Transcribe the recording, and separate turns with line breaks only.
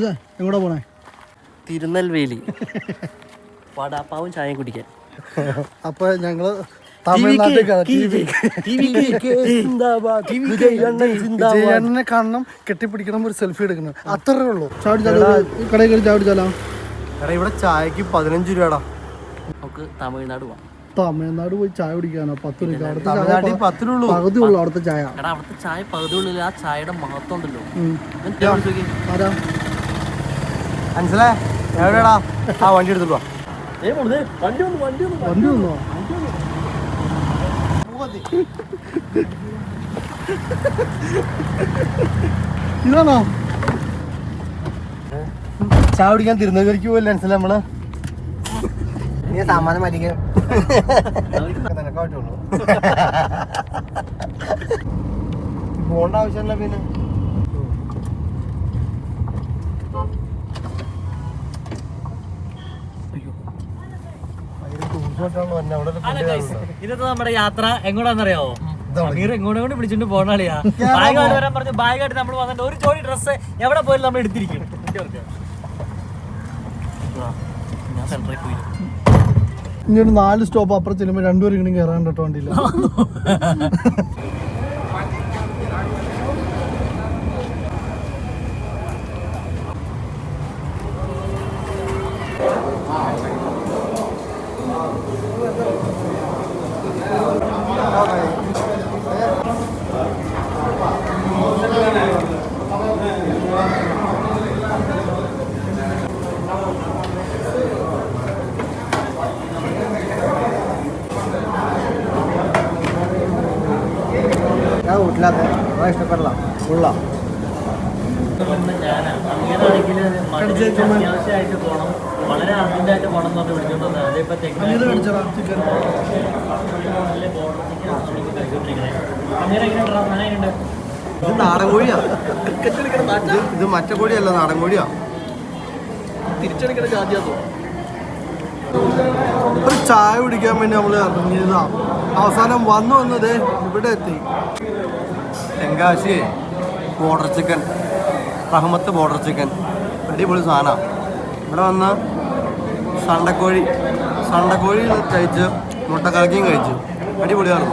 എങ്ങോട്ടാ പോണേ?
തിരുനെൽവേലി വടാപ്പാവും ചായയും കുടിക്കാൻ.
അപ്പൊ ഞങ്ങള് വിജയണ്ണനെ കാണണം, കെട്ടിപ്പിടിക്കണം, ഒരു സെൽഫി എടുക്കണം, അത്രേ ഉള്ളൂ. കടയിൽ കയറി ചാടിച്ചാലോ?
ഇവിടെ ചായക്ക് 15 രൂപടാ.
നമുക്ക് തമിഴ്നാട് പോവാം.
തമിഴ്നാട് പോയി ചായ കുടിക്കാനോ? 10 രൂപ. അവിടുത്തെ ചായ
10 രൂപ
പകുതി ഉള്ളു. അവിടുത്തെ ചായ
അവിടുത്തെ ചായ പകുതി ഉള്ളിൽ. ആ ചായയുടെ മഹത്വം ഉണ്ടല്ലോ.
ആരാ
മനസ്സിലാ? എവിടെടാ? ആ വണ്ടി എടുത്തിട്ട് വാ.
വണ്ടി
വന്നോ? ഇതാണോ
ചായ കുടിക്കാൻ തിരുനെൽവേലിക്ക് പോയില്ല. മനസ്സിലാ? നമ്മള് നീ സാമാനം മരിക്കാൻ നിനക്കായിട്ടുള്ളൂ. പോണ്ട ആവശ്യമല്ല. പിന്നെ
ഇന്നത്തെ നമ്മുടെ യാത്ര എങ്ങോട്ടാന്നറിയാവോ? അമീർ എങ്ങോട്ടും കൊണ്ട് വിളിച്ചിട്ട് പോണാളിയാ. ബാഗായിട്ട് വരാൻ പറഞ്ഞു. ബാഗായിട്ട് നമ്മൾ വന്നിട്ട് ഒരു ജോഡി ഡ്രസ്സ് എവിടെ പോയാലും നമ്മൾ എടുത്തിരിക്കും. ഞാൻ സെൻട്രൽ പോയി.
ഇനി ഒരു 4 സ്റ്റോപ്പ് അപ്പുറം ചെല്ലുമ്പോൾ രണ്ടുപേരും ഇങ്ങനെ കയറാൻ കേട്ടോ വണ്ടിയില്ല.
ഞാൻ വീട്ടിലാത്ത ഇഷ്ടപ്പെടില്ല. ഉള്ള
അത്യാവശ്യമായിട്ട് പോകണം, വളരെ അർജന്റായിട്ട് പോകണം എന്ന് പറഞ്ഞ് വിളിച്ചോണ്ട് അതിപ്പോ
ഇത് നാടൻ കോഴിയാ. ഇത് മറ്റേ കോഴിയല്ല, നാടൻ കോഴിയാ.
തിരിച്ചടിക്കണ ജാതിയാത്തോ.
ഒരു ചായ കുടിക്കാൻ വേണ്ടി നമ്മൾ ഇറങ്ങിയതാ. അവസാനം വന്നത് ഇവിടെ എത്തി.
തെങ്കാശി ബോർഡർ ചിക്കൻ, റഹ്മത്ത് ബോർഡർ ചിക്കൻ, അടിപൊളി സാധനം. ഇവിടെ വന്ന് സണ്ടക്കോഴി കഴിച്ച് മുട്ടക്കലക്കിയും കഴിച്ചു. അടിപൊളിയാണ്.